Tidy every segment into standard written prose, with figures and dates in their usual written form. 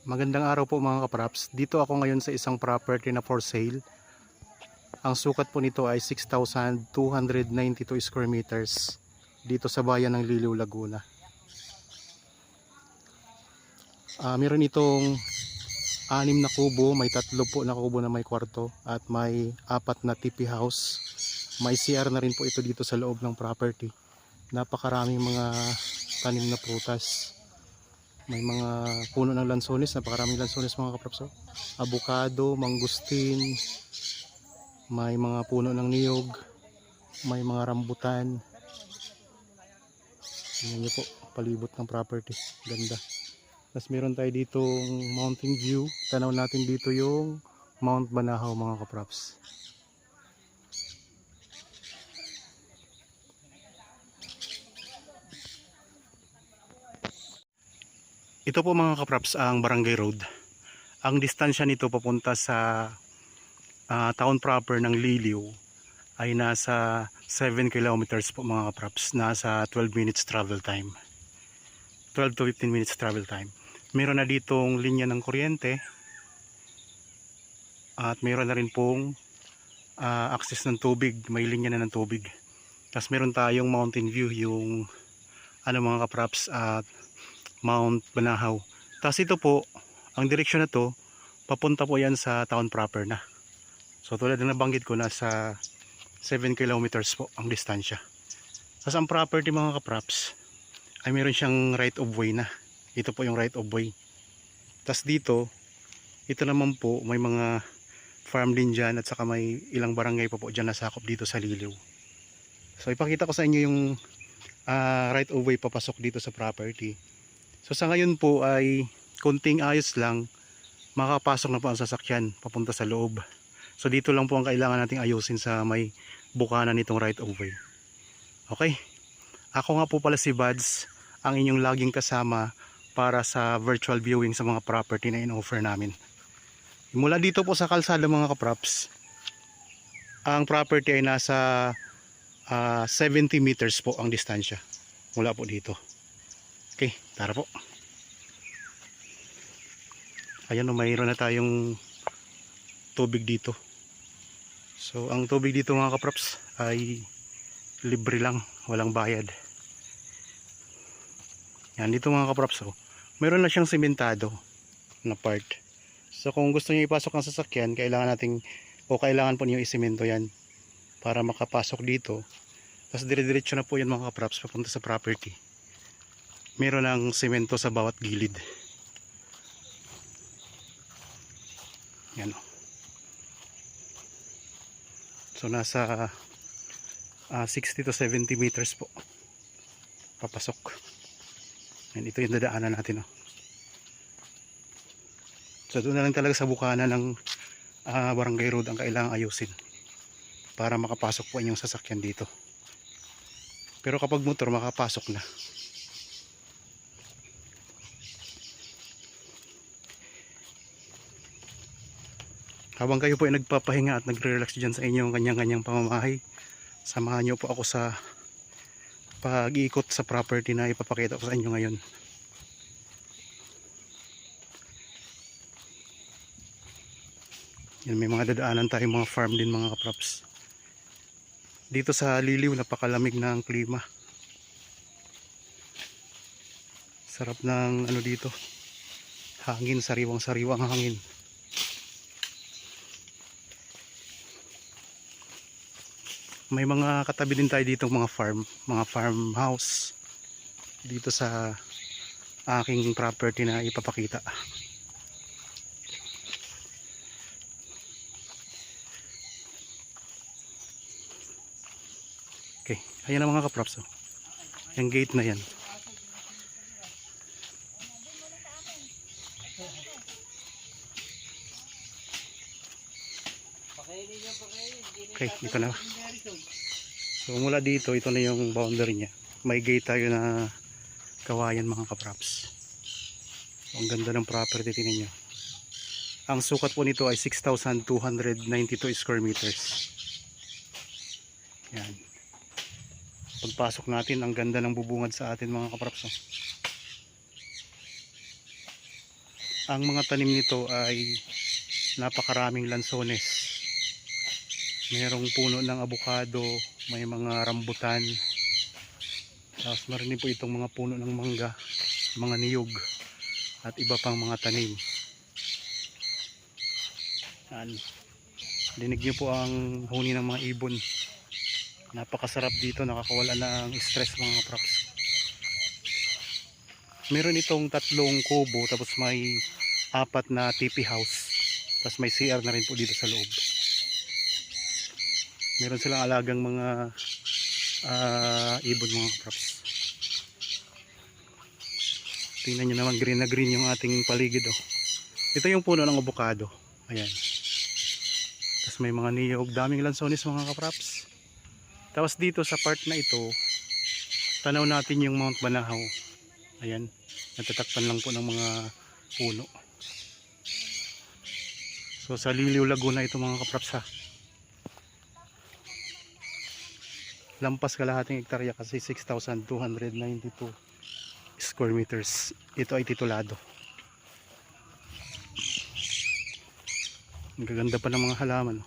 Magandang araw po mga kapraps. Dito ako ngayon sa isang property na for sale. Ang sukat po nito ay 6,292 square meters dito sa bayan ng Liliw, Laguna. Meron itong 6 na kubo, may 3 po na kubo na may kwarto at may 4 na tipi house. May CR na rin po ito dito sa loob ng property. Napakaraming mga tanim na prutas. May mga puno ng lansones, napakaraming lansones mga kapraps. Avocado, mangustin, may mga puno ng niyog, may mga rambutan. Tingnan niyo po, palibot ng property. Ganda. Tapos meron tayo ditong mountain view. Tanaw natin dito yung Mount Banahaw mga kapraps. Ito po mga kapraps ang Barangay Road. Ang distansya nito papunta sa town proper ng Liliw ay nasa 7 kilometers po mga kapraps. Nasa 12 minutes travel time. 12 to 15 minutes travel time. Meron na ditong linya ng kuryente at meron na rin pong access ng tubig. May linya na ng tubig. Tapos meron tayong mountain view, yung mga kapraps at Mount Banahaw. Tapos ito po, ang direksyon na to, papunta po yan sa town proper na. So tulad ng nabanggit ko, nasa 7 kilometers po ang distansya. Tapos ang property mga kapraps, ay meron siyang right of way na. Ito po yung right of way. Tapos dito, ito naman po, may mga farm din dyan at saka may ilang barangay pa po dyan nasakop dito sa Liliw. So ipakita ko sa inyo yung right of way papasok dito sa property. So sa ngayon po ay konting ayos lang, makapasok na po ang sasakyan papunta sa loob. So dito lang po ang kailangan nating ayusin sa may bukana nitong right of way. Okay, ako nga po pala si Bads, ang inyong laging kasama para sa virtual viewing sa mga property na in-offer namin. Mula dito po sa kalsada mga kapraps, ang property ay nasa 70 meters po ang distansya mula po dito. Okay, tara po. Ayan, mayroon na tayong tubig dito. So ang tubig dito mga kapraps ay libre lang, walang bayad. Yan, dito mga kapraps, mayroon na siyang sementado na part. So kung gusto niyo ipasok ang sasakyan, kailangan po niyo isemento yan para makapasok dito. Tapos dire-diretso na po yan mga kapraps papunta sa property. Meron ng semento sa bawat gilid. Yan. So nasa 60 to 70 meters po papasok. Yan, ito yung dadaanan natin. So doon na lang talaga sa bukana ng Barangay Road ang kailangang ayusin para makapasok po inyong sasakyan dito. Pero kapag motor, makapasok na. Habang kayo po ay nagpapahinga at nagre-relax dyan sa inyong kanyang-kanyang pamamahay, samahan nyo po ako sa pag-iikot sa property na ipapakita ko sa inyo ngayon. Yan, may mga dadaanan tayo mga farm din mga kapraps. Dito sa Liliw, napakalamig na ang klima. Sarap ng dito. Hangin, sariwang-sariwang hangin. May mga katabi din tayo dito mga farmhouse dito sa aking property na ipapakita. Okay, ayan ang mga kaprops. Yung gate na yan. Okay, ito na. So mula dito, ito na yung boundary niya. May gate tayo na kawayan mga kaprops. Ang ganda ng property, tingnan nyo. Ang sukat po nito ay 6,292 square meters. Yan. Pagpasok natin, ang ganda ng bubungad sa atin mga kaprops. Ang mga tanim nito ay napakaraming lansones. Mayroong puno ng abukado, may mga rambutan. Tapos meron din po itong mga puno ng mangga, mga niyog, at iba pang mga tanim. Yan. Dinig nyo po ang huni ng mga ibon. Napakasarap dito, nakakawala ng stress mga kapraps. Meron itong 3 kubo, tapos may 4 na TP house. Tapos may CR na rin po dito sa loob. Meron silang alagang mga ibon mga kapraps. Tingnan nyo naman, green na green yung ating paligid. Oh. Ito yung puno ng avocado. Ayan. Tapos may mga niyog, daming lansones mga kapraps. Tapos dito sa part na ito, tanaw natin yung Mount Banahaw. Ayan, natatakpan lang po ng mga puno. So sa Liliw Laguna ito mga kapraps ha. Lampas kalahating hektarya kasi 6,292 square meters. Ito ay titulado. Ang gaganda pa ng mga halaman.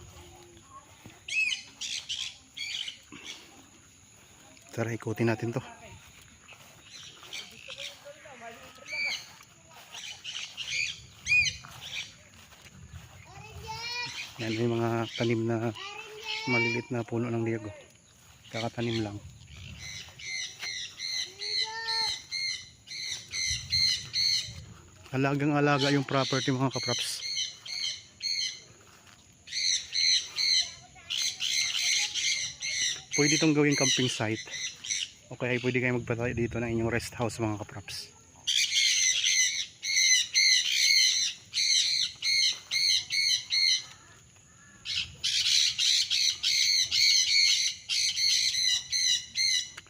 Tara, ikutin natin to. Yan, may mga tanim na malilit na puno ng niyog. Kakatanim lang. Alagang alaga yung property mga kapraps. Pwede itong gawing camping site. Okay, pwede kayo magpatayo dito ng inyong rest house mga kapraps.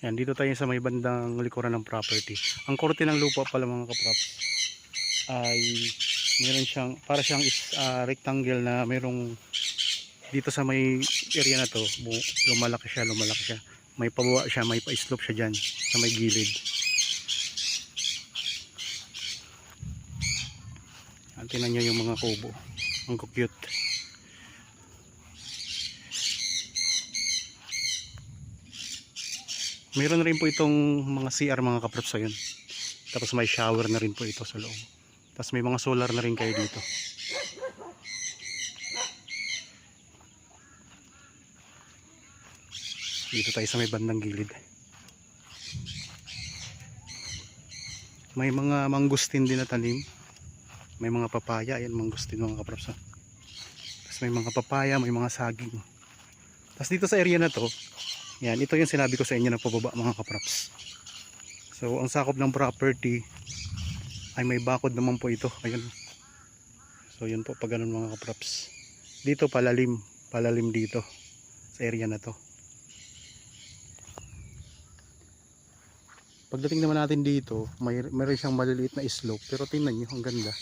Yan, dito tayo sa may bandang likuran ng property. Ang korte ng lupa pala mga kapraps ay meron siyang, para siyang rectangle na merong dito sa may area na to, lumalaki siya. May pababa siya, may pa-slope siya dyan sa may gilid. Tingnan nyo yung mga kubo. Ang cute. Meron rin po itong mga CR mga kapraps yun. Tapos may shower na rin po ito sa loob. Tapos may mga solar na rin kayo dito. Dito tayo sa may bandang gilid. May mga mangustin din na tanim. May mga papaya. Ayan, mangustin mga kapraps. Tapos may mga papaya, may mga saging. Tapos dito sa area na to, yan, ito yung sinabi ko sa inyo na pababa mga kapraps. So ang sakop ng property ay may bakod naman po ito. Ayun. So yun po pag ganun mga kapraps. Dito palalim dito sa area na to. Pagdating naman natin dito, mayroon siyang maliliit na slope, pero tingnan niyo, ang ganda.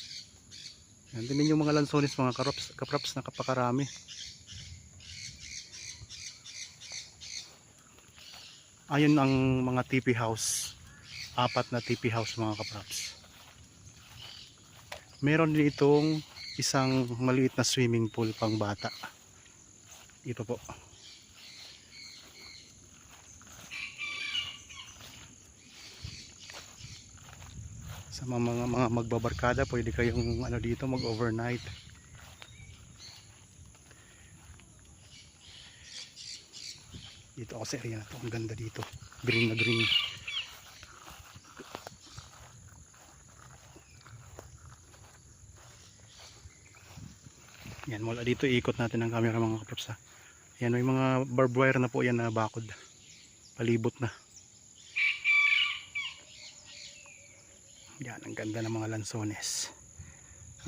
Yan, tingnan niyo mga lansones mga kapraps na kapakarami. Ayun ang mga TP house. 4 na TP house mga kapraps. Meron din itong isang maliit na swimming pool pang bata. Ito po. Sa mga magbabarkada, pwede kayong dito mag-overnight. Dito ako sa area na to, ang ganda dito. Green na green. Yan, mula dito iikot natin ang camera mga kapraps. Yan, may mga barbed wire na po yan na bakod. Palibot na. Yan, ang ganda ng mga lansones.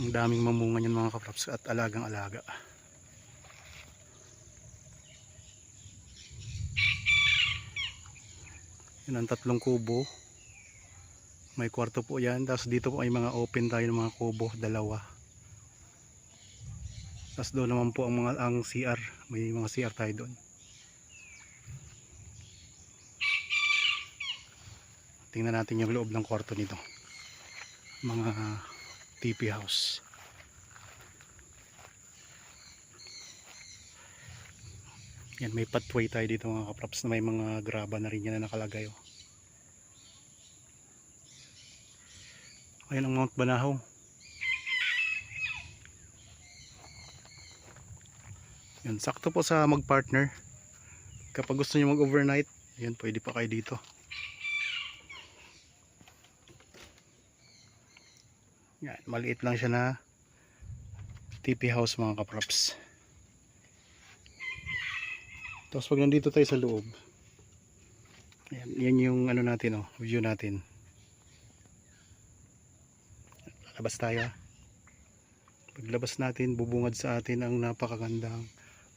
Ang daming mamunga niyan mga kapraps at alagang alaga. Yan ang 3 kubo. May kwarto po yan. Tapos dito po ay mga open tayo ng mga kubo, 2. Tapos doon naman po ang CR. May mga CR tayo doon. Tingnan natin yung loob ng kwarto nito. Mga TP house. Yan, may pathway tayo dito mga kaprops na may mga graba na rin yan na nakalagay. Oh. Ayan ang Mount Banahaw. Yan, sakto po sa mag-partner. Kapag gusto niyo mag-overnight, yan, pwede pa kayo dito. Yan, maliit lang siya na TP house mga kaprops. Tapos pag nandito tayo sa loob, yan yung ano natin, oh, view natin. Labas tayo. Paglabas natin, bubungad sa atin ang napakagandang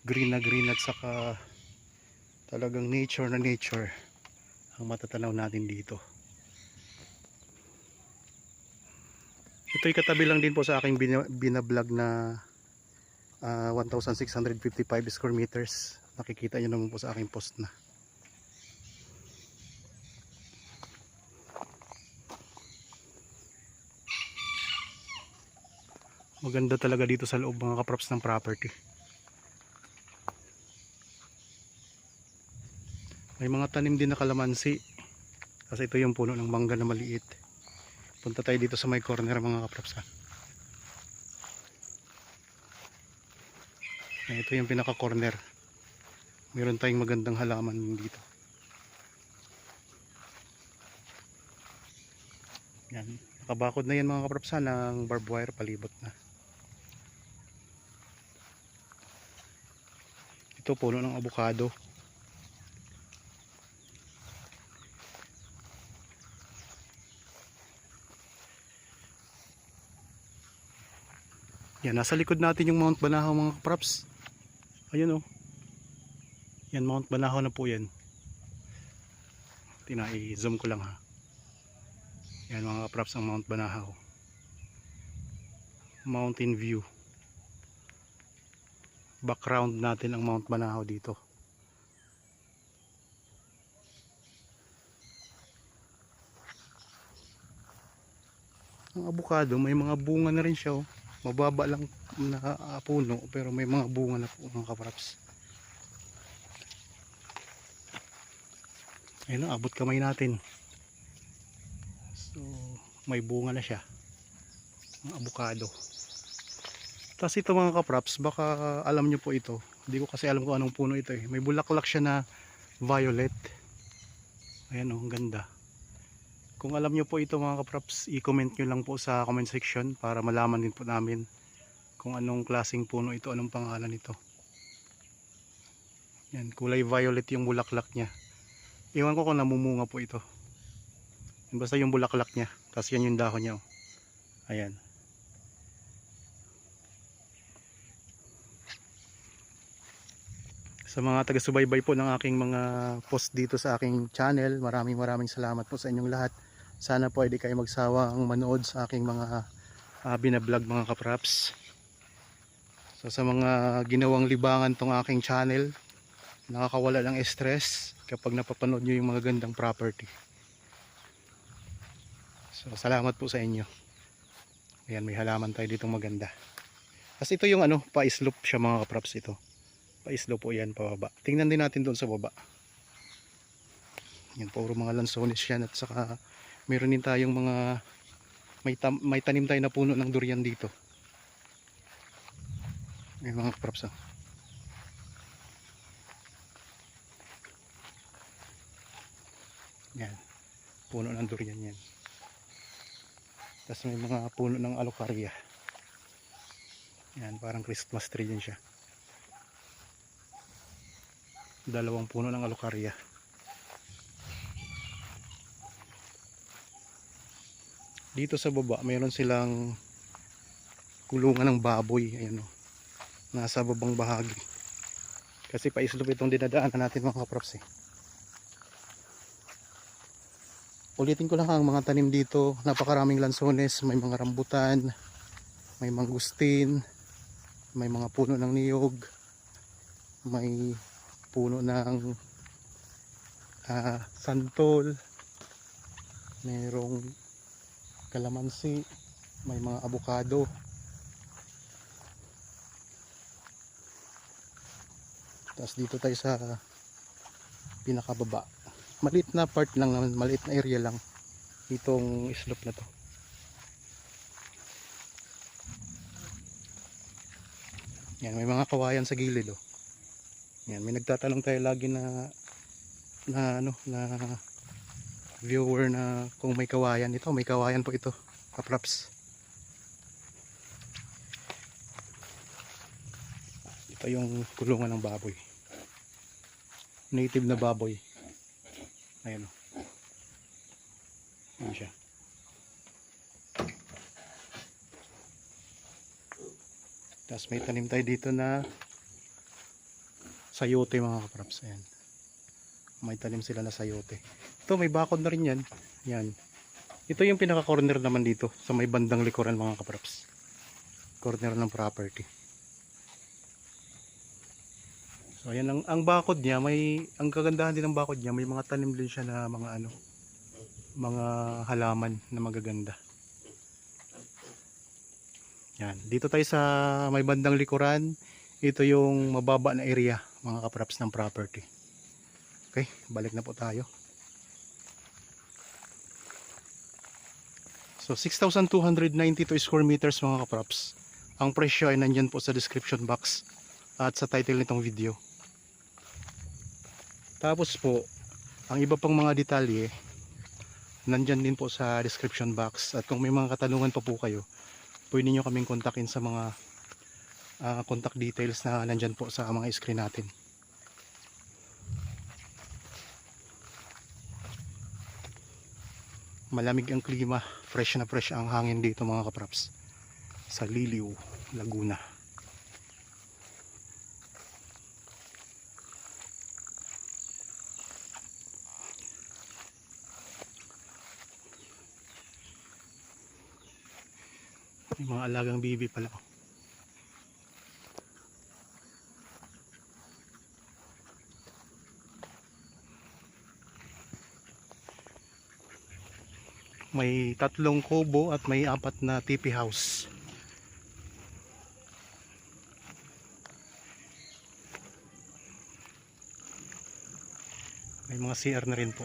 green na green at saka talagang nature na nature ang matatanaw natin dito. Ito'y katabi lang din po sa aking binablog na 1,655 square meters. Nakikita nyo naman po sa aking post na. Maganda talaga dito sa loob mga kaprops ng property. May mga tanim din na kalamansi. Kasi ito yung puno ng mangga na maliit. Punta tayo dito sa may corner mga kaprops. Ito yung pinaka corner. Meron tayong magandang halaman dito. Yan. Nakabakod na yan mga kaprops ng barbed wire palibot na. Ito puno ng avocado. Yan, nasa likod natin yung Mount Banahaw mga kaprops. Ayun, oh. Yan, Mount Banahaw na po yan. I-zoom ko lang ha. Yan mga kaprops ang Mount Banahaw. Mountain view. Background natin ang Mount Banahaw dito. Ang avocado may mga bunga na rin siya, oh. Mababa lang na puno pero may mga bunga na po mga kaprops. Ayun, abot kamay natin. So may bunga na siya ang avocado. Tapos ito mga kaprops, baka alam nyo po ito. Hindi ko kasi alam kung anong puno ito eh. May bulaklak siya na violet. Ayan, oh, ang ganda. Kung alam nyo po ito mga kaprops, i-comment nyo lang po sa comment section para malaman din po namin kung anong klaseng puno ito, anong pangalan nito. Yan, kulay violet yung bulaklak niya. Iwan ko kung namumunga po ito. Basta yung bulaklak niya, tapos yan yung dahon niya. Oh. Ayan. Sa mga taga-subaybay po ng aking mga post dito sa aking channel, maraming salamat po sa inyong lahat. Sana po hindi kayo magsawang manood sa aking mga binablog mga kaprops. So sa mga ginawang libangan tong aking channel, nakakawala ng stress kapag napapanood nyo yung mga gandang property. So salamat po sa inyo. Ayan, may halaman tayo ditong maganda. Kasi ito yung ano, pa-slope siya mga kaprops ito. Pa-slope po yan, pababa. Tingnan din natin doon sa baba. Yan, puro mga lansones yan at saka meron din tayong mga may tanim tayo na puno ng durian dito. May mga kaprops. Yan, puno ng durian yan. Tapos may mga puno ng alocaria. Yan, parang Christmas tree din siya. Dalawang puno ng alocaria. Dito sa baba mayroon silang kulungan ng baboy. Ayan, oh. Nasa babang bahagi. Kasi pa-slope itong dinadaanan natin mga kaprops eh. Ulitin ko lang ang mga tanim dito. Napakaraming lansones, may mga rambutan, may mangustin, may mga puno ng niyog, may puno ng santol, mayroong kalamansi, may mga avocado. Tapos dito tayo sa pinakababa. Maliit na part lang naman, maliit na area lang itong slope na to. Yan, may mga kawayan sa gilid oh. Yan, may nagtatanong tayo lagi na viewer na kung may kawayan. Ito, may kawayan po ito, kapraps. Ito yung kulungan ng baboy, native na baboy. Ayan o, ayan siya. Tapos may tanim tayo dito na sayote mga kapraps. Ayan, may tanim sila na sayote. Ito may bakod na rin yan. Yan, ito yung pinaka corner naman dito sa may bandang likuran mga kapraps, corner ng property. So ayan ang bakod niya, ang kagandahan din ng bakod niya, may mga tanim din siya na mga halaman na magaganda. Yan, dito tayo sa may bandang likuran. Ito yung mababa na area mga kapraps ng property. Okay, balik na po tayo. So 6,292 square meters mga kapraps. Ang presyo ay nandyan po sa description box at sa title nitong video. Tapos po, ang iba pang mga detalye nandyan din po sa description box. At kung may mga katanungan pa po kayo, pwede nyo kaming kontakin sa mga contact details na nandyan po sa mga screen natin. Malamig ang klima, fresh na fresh ang hangin dito mga kapraps sa Liliw, Laguna. May mga alagang bibi pala. May 3 kubo at may 4 na tipi house. May mga CR na rin po.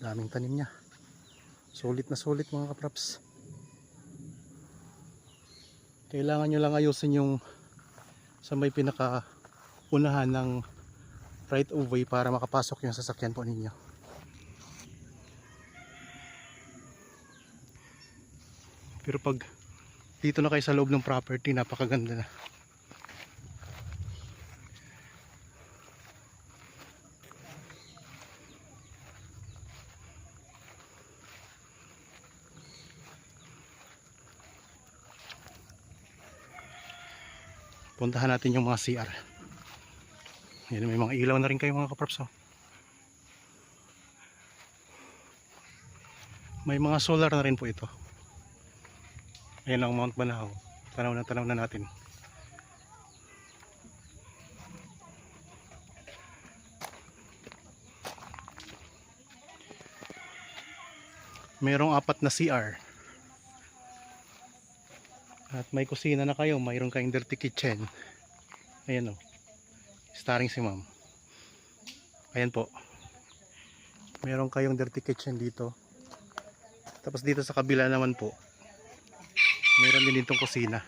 Daming tanim niya. Sulit na sulit mga kapraps. Kailangan nyo lang ayusin yung sa may pinaka unahan ng right of way para makapasok yung sasakyan po ninyo. Pero pag dito na kayo sa loob ng property, napakaganda na. Puntahan natin yung mga CR. Yan, may mga ilaw na rin kayo mga kapraps oh. May mga solar na rin po ito. Ayan ang Mount Banahaw. Tanaw na natin. Merong 4 na CR. At may kusina na kayo, mayroon kayong dirty kitchen. Ayan o, starring si ma'am. Ayan po, meron kayong dirty kitchen dito. Tapos dito sa kabila naman po, meron din ditong kusina.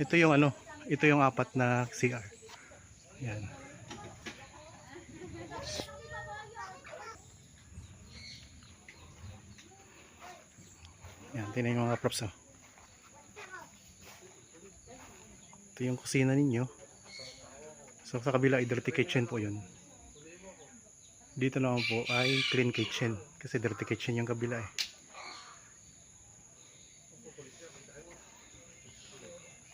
Ito yung ito yung 4 na CR. Ayan. Ayan, tingnan yung mga props oh. Ito yung kusina ninyo. So sa kabila ay dirty kitchen po yun. Dito naman po ay clean kitchen. Kasi dirty kitchen yung kabila eh.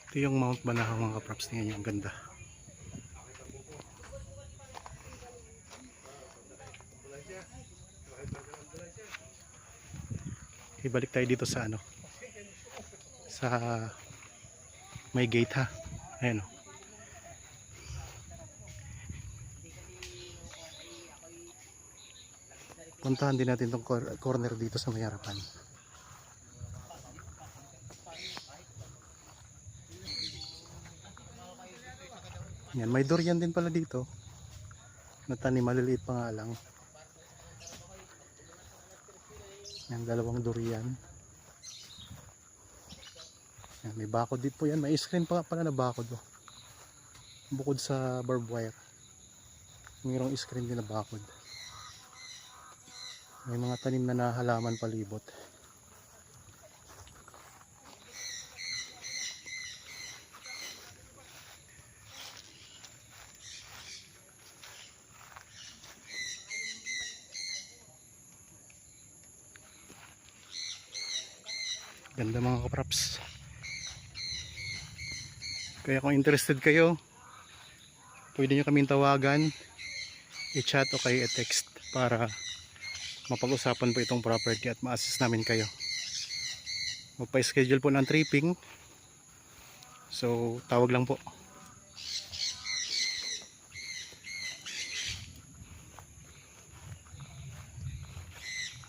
Ito yung Mount Banahaw mga kapraps. Tingnan yung ganda. Ibalik tayo dito sa sa may gate ha. Ayan o. puntahan din natin tong corner dito sa may harapan. Yan, may durian din pala dito. Natanim, maliliit pa nga lang. Yan, dalawang durian. Yan, may bakod dito po yan. May screen pa pala na bakod. Oh. Bukod sa barbed wire. Mayroong screen din na bakod. May mga tanim na halaman palibot. Ganda mga kapraps. Kaya kung interested kayo, pwede nyo kaming tawagan, i-chat o kayo i-text para mapag-usapan po itong property at ma-assist namin kayo. Magpa-schedule po ng tripping. So tawag lang po.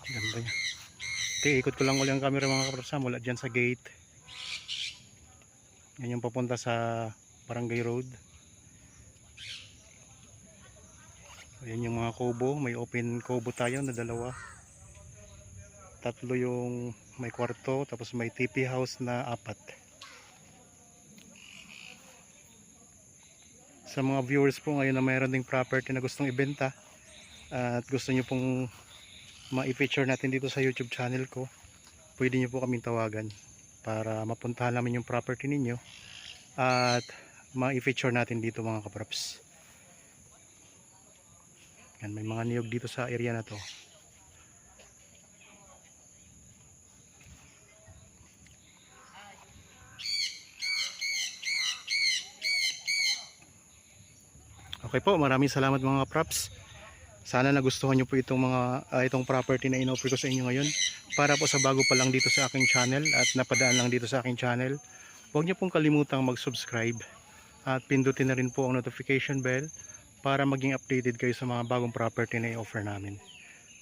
Ganda niya. Okay, ikot ko lang ulit ang camera mga kapraps mula dyan sa gate. Yan yung papunta sa Barangay Road. Ayan yung mga kubo. May open kubo tayo na dalawa. Tatlo yung may kwarto. Tapos may TP house na 4. Sa mga viewers po ngayon na mayroon ding property na gustong ibenta at gusto nyo pong ma-feature natin dito sa YouTube channel ko, pwede nyo po kaming tawagan para mapuntahan namin yung property ninyo at ma-feature natin dito mga kapraps. Yan, may mga niyog dito sa area na to. Okay po, maraming salamat mga kapraps. Sana nagustuhan nyo po itong itong property na in-offer ko sa inyo ngayon. Para po sa bago pa lang dito sa aking channel at napadaan lang dito sa aking channel, huwag nyo pong kalimutang mag-subscribe at pindutin na rin po ang notification bell para maging updated kayo sa mga bagong property na i-offer namin.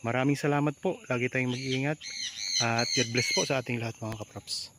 Maraming salamat po. Lagi tayong mag-iingat at God bless po sa ating lahat mga kapraps.